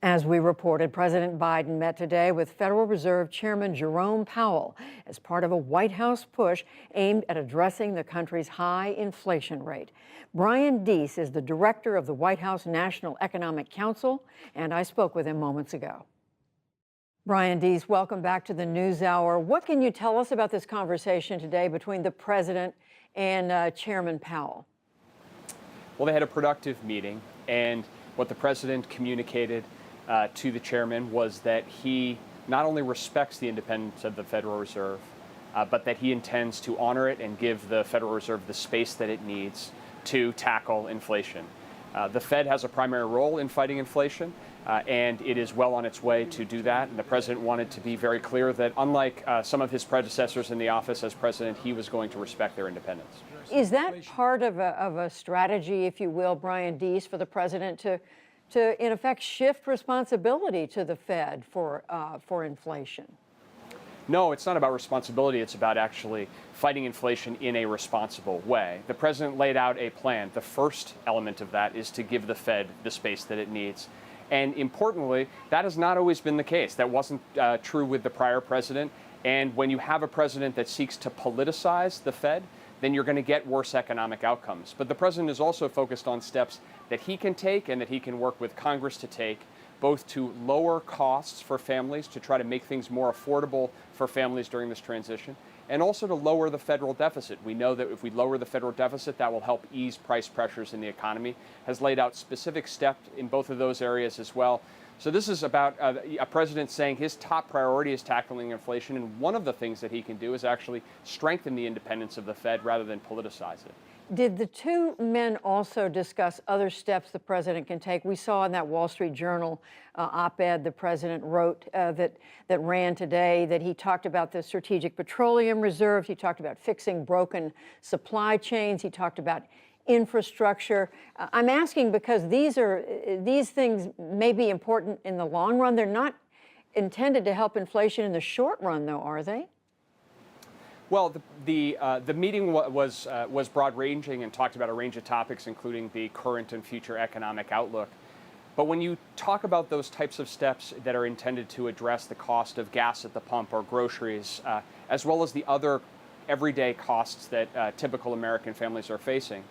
As we reported, President Biden met today with Federal Reserve Chairman Jerome Powell as part of a White House push aimed at addressing the country's high inflation rate. Brian Deese is the director of the White House National Economic Council, and I spoke with him moments ago. Brian Deese, welcome back to the NewsHour. What can you tell us about this conversation today between the president and Chairman Powell? Well, they had a productive meeting, and what the president communicated to the chairman was that he not only respects the independence of the Federal Reserve, but that he intends to honor it and give the Federal Reserve the space that it needs to tackle inflation. The Fed has a primary role in fighting inflation, and it is well on its way to do that. And the president wanted to be very clear that unlike some of his predecessors in the office as president, he was going to respect their independence. Is that part of a strategy, if you will, Brian Deese, for the president to in effect shift responsibility to the Fed for inflation? No, it's not about responsibility. It's about actually fighting inflation in a responsible way. The president laid out a plan. The first element of that is to give the Fed the space that it needs. And importantly, that has not always been the case. That wasn't true with the prior president. And when you have a president that seeks to politicize the Fed, then you're going to get worse economic outcomes. But the president is also focused on steps that he can take and that he can work with Congress to take, both to lower costs for families, to try to make things more affordable for families during this transition, and also to lower the federal deficit. We know that if we lower the federal deficit, that will help ease price pressures in the economy, has laid out specific steps in both of those areas as well. So this is about a president saying his top priority is tackling inflation, and one of the things that he can do is actually strengthen the independence of the Fed rather than politicize it. Did the two men also discuss other steps the president can take? We saw in that Wall Street Journal op-ed the president wrote that ran today that he talked about the strategic petroleum reserves. He talked about fixing broken supply chains. He talked about infrastructure. I'm asking because these things may be important in the long run. They're not intended to help inflation in the short run, though, are they? Well, the meeting was broad-ranging and talked about a range of topics, including the current and future economic outlook. But when you talk about those types of steps that are intended to address the cost of gas at the pump or groceries, as well as the other everyday costs that typical American families are facing,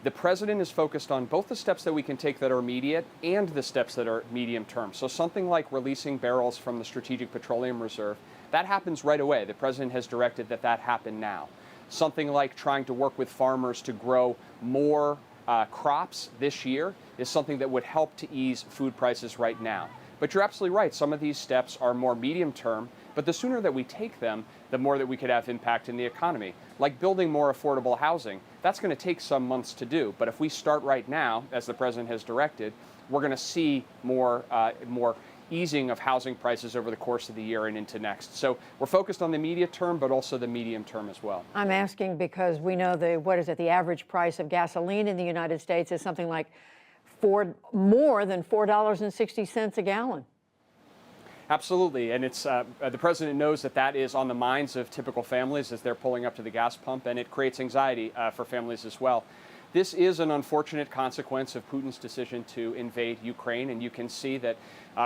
the president is focused on both the steps that we can take that are immediate and the steps that are medium term. So something like releasing barrels from the Strategic Petroleum Reserve, that happens right away. The president has directed that that happen now. Something like trying to work with farmers to grow more crops this year is something that would help to ease food prices right now. But you're absolutely right. Some of these steps are more medium term, but the sooner that we take them, the more that we could have impact in the economy. Like building more affordable housing, that's going to take some months to do. But if we start right now, as the president has directed, we're going to see more easing of housing prices over the course of the year and into next. So we're focused on the immediate term, but also the medium term as well. I'm asking because we know the average price of gasoline in the United States is something like more than $4.60 a gallon. Absolutely, and it's the president knows that that is on the minds of typical families as they're pulling up to the gas pump, and it creates anxiety for families as well. This is an unfortunate consequence of Putin's decision to invade Ukraine, and you can see that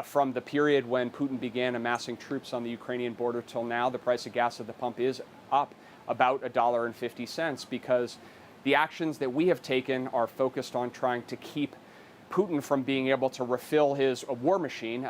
from the period when Putin began amassing troops on the Ukrainian border till now, the price of gas at the pump is up about $1.50 because the actions that we have taken are focused on trying to keep Putin from being able to refill his war machine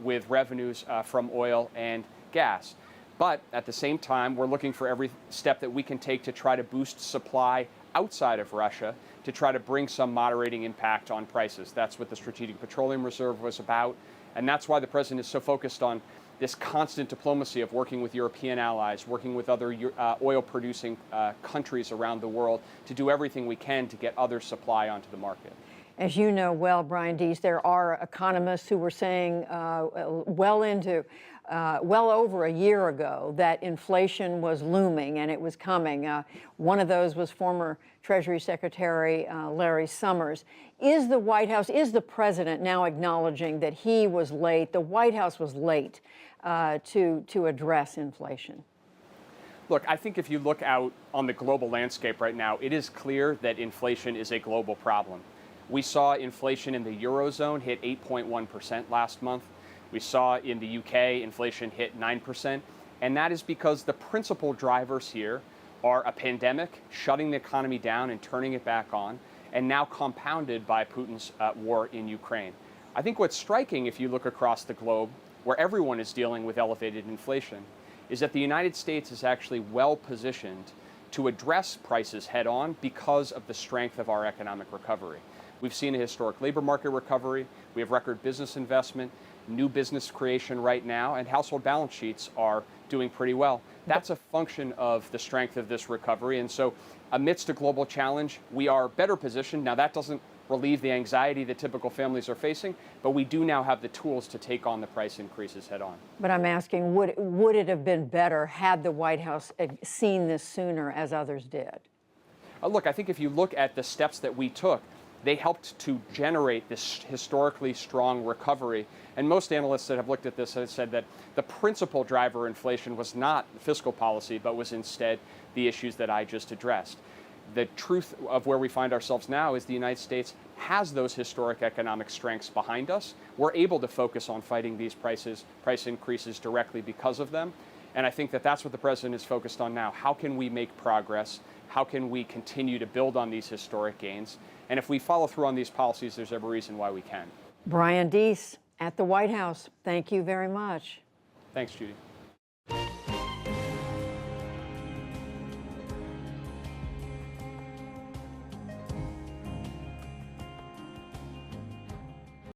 with revenues from oil and gas. But at the same time, we're looking for every step that we can take to try to boost supply outside of Russia to try to bring some moderating impact on prices. That's what the Strategic Petroleum Reserve was about. And that's why the president is so focused on this constant diplomacy of working with European allies, working with other oil-producing countries around the world to do everything we can to get other supply onto the market. As you know well, Brian Deese, there are economists who were saying well over a year ago that inflation was looming and it was coming. One of those was former Treasury Secretary Larry Summers. Is the White House, is the president now acknowledging that he was late, the White House was late to address inflation? Look, I think if you look out on the global landscape right now, it is clear that inflation is a global problem. We saw inflation in the Eurozone hit 8.1% last month. We saw in the UK inflation hit 9%. And that is because the principal drivers here are a pandemic, shutting the economy down and turning it back on, and now compounded by Putin's war in Ukraine. I think what's striking, if you look across the globe, where everyone is dealing with elevated inflation, is that the United States is actually well positioned to address prices head on because of the strength of our economic recovery. We've seen a historic labor market recovery, we have record business investment, new business creation right now, and household balance sheets are doing pretty well. That's a function of the strength of this recovery. And so amidst a global challenge, we are better positioned. Now, that doesn't relieve the anxiety that typical families are facing, but we do now have the tools to take on the price increases head on. But I'm asking, would it have been better had the White House seen this sooner, as others did? Look, I think if you look at the steps that we took, they helped to generate this historically strong recovery. And most analysts that have looked at this have said that the principal driver of inflation was not fiscal policy, but was instead the issues that I just addressed. The truth of where we find ourselves now is the United States has those historic economic strengths behind us. We're able to focus on fighting these price increases directly because of them. And I think that that's what the president is focused on now. How can we make progress? How can we continue to build on these historic gains? And if we follow through on these policies, there's every reason why we can. Brian Deese at the White House, thank you very much. Thanks, Judy.